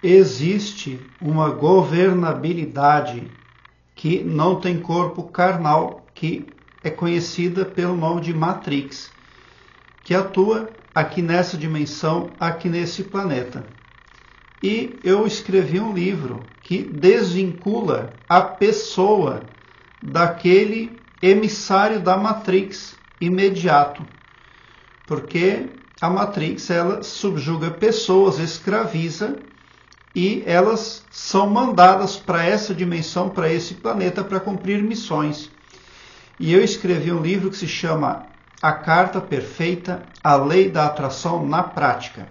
existe uma governabilidade que não tem corpo carnal, que é conhecida pelo nome de Matrix, que atua aqui nessa dimensão, aqui nesse planeta. E eu escrevi um livro que desvincula a pessoa daquele emissário da Matrix imediato, porque a Matrix ela subjuga pessoas, escraviza, e elas são mandadas para essa dimensão, para esse planeta, para cumprir missões. E eu escrevi um livro que se chama A Carta Perfeita, a Lei da Atração na Prática.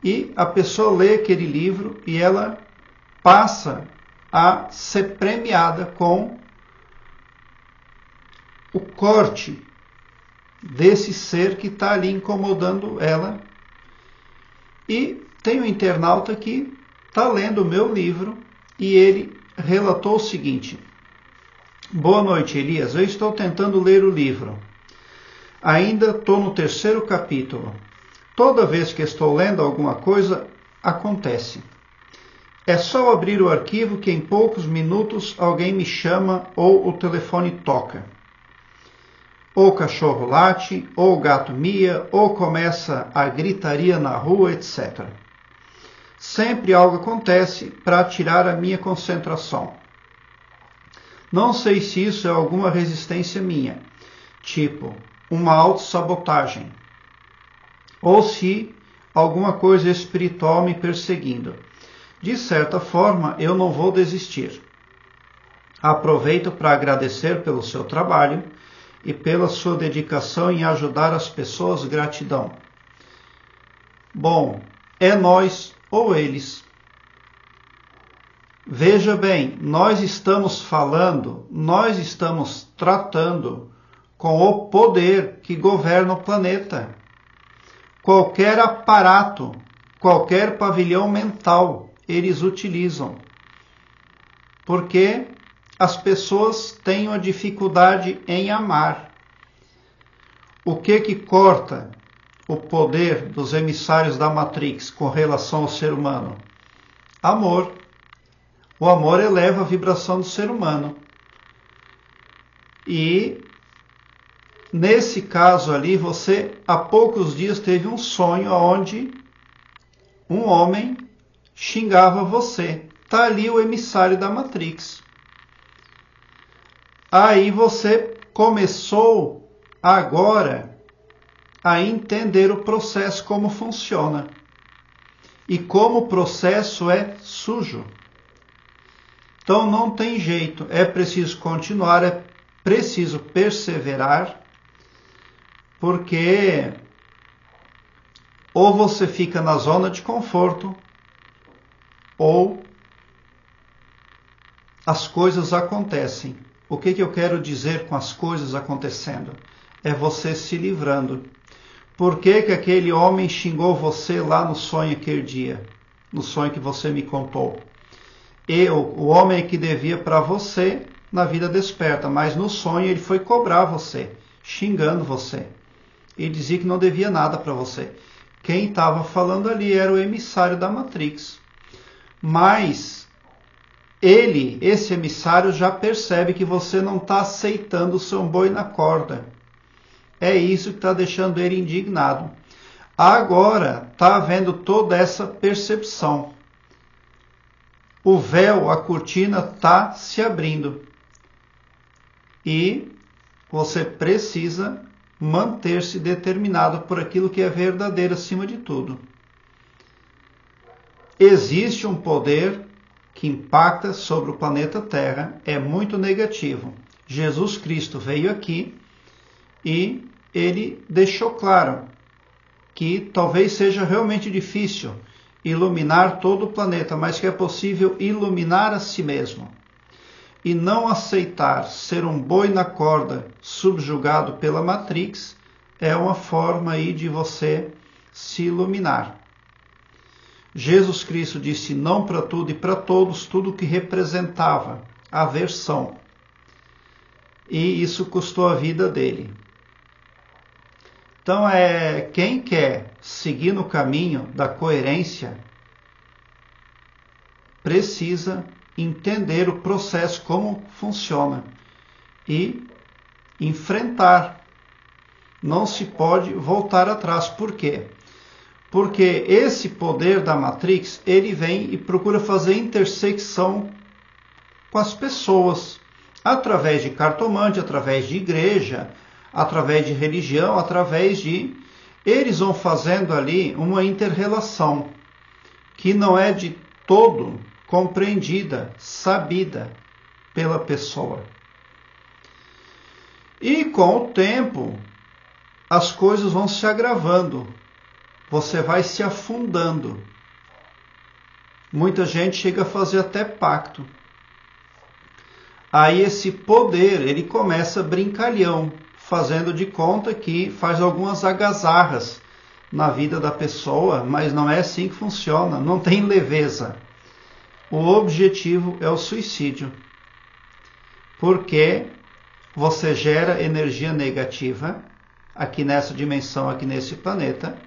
E a pessoa lê aquele livro e ela passa a ser premiada com o corte desse ser que está ali incomodando ela. E tem um internauta que está lendo o meu livro e ele relatou o seguinte: boa noite, Elias. Eu estou tentando ler o livro. Ainda estou no 3º capítulo. Toda vez que estou lendo alguma coisa, acontece. É só abrir o arquivo que em poucos minutos alguém me chama ou o telefone toca. Ou o cachorro late, ou o gato mia, ou começa a gritaria na rua, etc. Sempre algo acontece para tirar a minha concentração. Não sei se isso é alguma resistência minha, tipo uma autossabotagem, ou se alguma coisa espiritual me perseguindo. De certa forma, eu não vou desistir. Aproveito para agradecer pelo seu trabalho e pela sua dedicação em ajudar as pessoas. Gratidão. Bom, é nós ou eles. Veja bem, nós estamos falando, nós estamos tratando com o poder que governa o planeta. Qualquer aparato, qualquer pavilhão mental, eles utilizam. Porque as pessoas têm uma dificuldade em amar. O que corta o poder dos emissários da Matrix com relação ao ser humano? Amor. O amor eleva a vibração do ser humano. E nesse caso ali, você há poucos dias teve um sonho onde um homem xingava você. Está ali o emissário da Matrix. Aí você começou agora a entender o processo, como funciona. E como o processo é sujo. Então não tem jeito, é preciso continuar, é preciso perseverar, porque ou você fica na zona de conforto, ou as coisas acontecem. O que eu quero dizer com as coisas acontecendo? É você se livrando. Por que aquele homem xingou você lá no sonho aquele dia? No sonho que você me contou. O homem que devia para você na vida desperta, mas no sonho ele foi cobrar você, xingando você. Ele dizia que não devia nada para você. Quem estava falando ali era o emissário da Matrix. Mas esse emissário já percebe que você não está aceitando o seu boi na corda. É isso que está deixando ele indignado. Agora está havendo toda essa percepção. O véu, a cortina está se abrindo. E você precisa manter-se determinado por aquilo que é verdadeiro acima de tudo. Existe um poder que impacta sobre o planeta Terra, é muito negativo. Jesus Cristo veio aqui e ele deixou claro que talvez seja realmente difícil iluminar todo o planeta, mas que é possível iluminar a si mesmo. E não aceitar ser um boi na corda subjugado pela Matrix é uma forma aí de você se iluminar. Jesus Cristo disse não para tudo e para todos, tudo que representava aversão. E isso custou a vida dele. Então, quem quer seguir no caminho da coerência, precisa entender o processo, como funciona, e enfrentar. Não se pode voltar atrás. Por quê? Porque esse poder da Matrix, ele vem e procura fazer intersecção com as pessoas, através de cartomante, através de igreja, através de religião, através de... Eles vão fazendo ali uma inter-relação que não é de todo compreendida, sabida pela pessoa. E com o tempo, as coisas vão se agravando. Você vai se afundando. Muita gente chega a fazer até pacto. Aí esse poder, ele começa brincalhão, fazendo de conta que faz algumas algazarras na vida da pessoa, mas não é assim que funciona, não tem leveza. O objetivo é o suicídio, porque você gera energia negativa aqui nessa dimensão, aqui nesse planeta,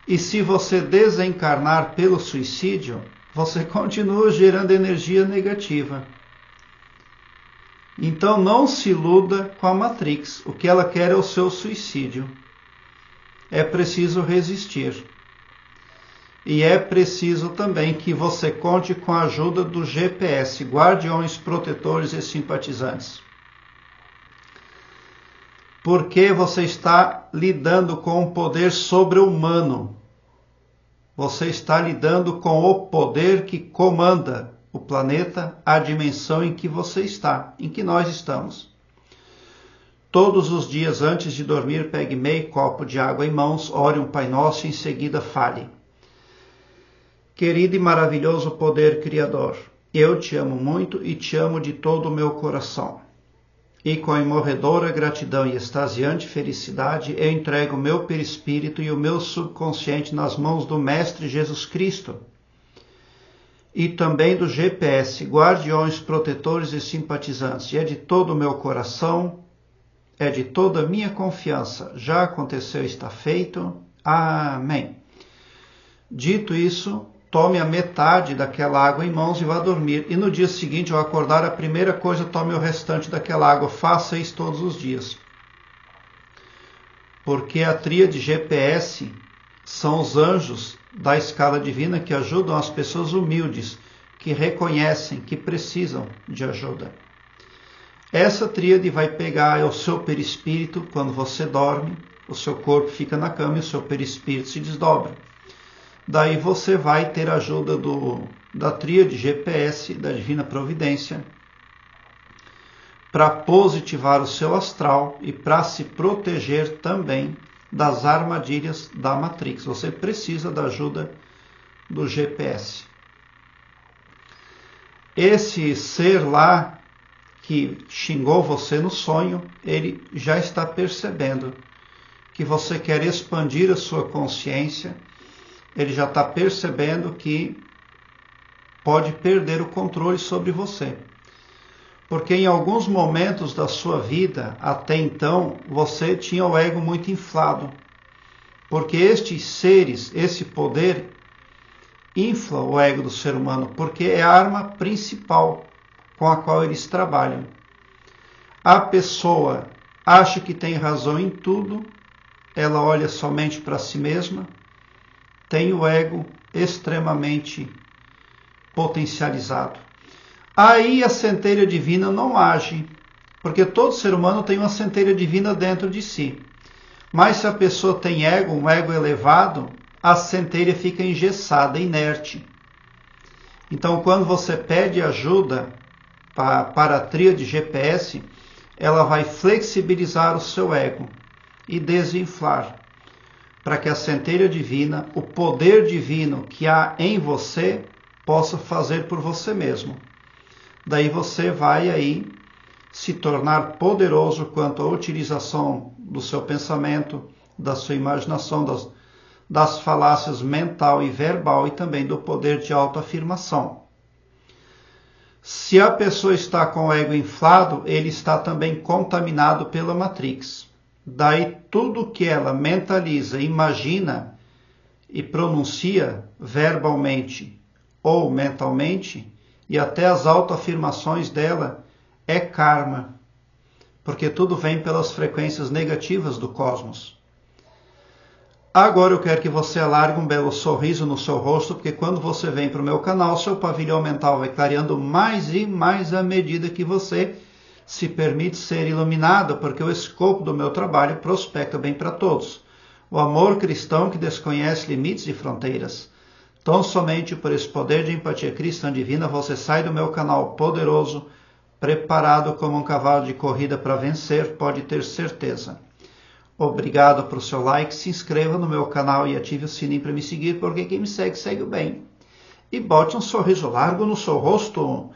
e se você desencarnar pelo suicídio, você continua gerando energia negativa. Então não se iluda com a Matrix. O que ela quer é o seu suicídio. É preciso resistir. E é preciso também que você conte com a ajuda do GPS, guardiões, protetores e simpatizantes. Porque você está lidando com um poder sobre-humano. Você está lidando com o poder que comanda o planeta, a dimensão em que você está, em que nós estamos. Todos os dias antes de dormir, pegue meio copo de água em mãos, ore um Pai Nosso e em seguida fale. Querido e maravilhoso poder criador, eu te amo muito e te amo de todo o meu coração. E com imorredora gratidão e extasiante felicidade, eu entrego o meu perispírito e o meu subconsciente nas mãos do Mestre Jesus Cristo, e também do GPS, guardiões, protetores e simpatizantes. E é de todo o meu coração, é de toda a minha confiança. Já aconteceu, está feito. Amém. Dito isso, tome a metade daquela água em mãos e vá dormir. E no dia seguinte, ao acordar, a primeira coisa, tome o restante daquela água. Faça isso todos os dias. Porque a tríade GPS são os anjos da escala divina que ajudam as pessoas humildes, que reconhecem que precisam de ajuda. Essa tríade vai pegar o seu perispírito quando você dorme, o seu corpo fica na cama e o seu perispírito se desdobra. Daí você vai ter a ajuda da tríade GPS, da Divina Providência, para positivar o seu astral e para se proteger também das armadilhas da Matrix. Você precisa da ajuda do GPS. Esse ser lá que xingou você no sonho, ele já está percebendo que você quer expandir a sua consciência, ele já está percebendo que pode perder o controle sobre você. Porque em alguns momentos da sua vida, até então, você tinha o ego muito inflado. Porque estes seres, esse poder, infla o ego do ser humano, porque é a arma principal com a qual eles trabalham. A pessoa acha que tem razão em tudo, ela olha somente para si mesma, tem o ego extremamente potencializado. Aí a centelha divina não age, porque todo ser humano tem uma centelha divina dentro de si. Mas se a pessoa tem ego, um ego elevado, a centelha fica engessada, inerte. Então, quando você pede ajuda para a tríade GPS, ela vai flexibilizar o seu ego e desinflar, para que a centelha divina, o poder divino que há em você, possa fazer por você mesmo. Daí você vai aí se tornar poderoso quanto à utilização do seu pensamento, da sua imaginação, das falácias mental e verbal e também do poder de autoafirmação. Se a pessoa está com o ego inflado, ele está também contaminado pela Matrix. Daí tudo que ela mentaliza, imagina e pronuncia verbalmente ou mentalmente, e até as autoafirmações dela é karma, porque tudo vem pelas frequências negativas do cosmos. Agora eu quero que você alargue um belo sorriso no seu rosto, porque quando você vem para o meu canal, seu pavilhão mental vai clareando mais e mais à medida que você se permite ser iluminado, porque o escopo do meu trabalho prospecta bem para todos. O amor cristão que desconhece limites e fronteiras. Tão somente por esse poder de empatia cristã divina, você sai do meu canal poderoso, preparado como um cavalo de corrida para vencer, pode ter certeza. Obrigado por seu like, se inscreva no meu canal e ative o sininho para me seguir, porque quem me segue, segue o bem. E bote um sorriso largo no seu rosto,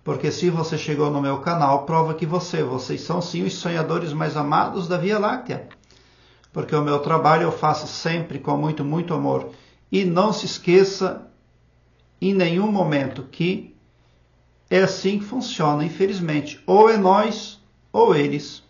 porque se você chegou no meu canal, prova que vocês são sim os sonhadores mais amados da Via Láctea. Porque o meu trabalho eu faço sempre com muito, muito amor. E não se esqueça em nenhum momento que é assim que funciona, infelizmente. Ou é nós, ou eles.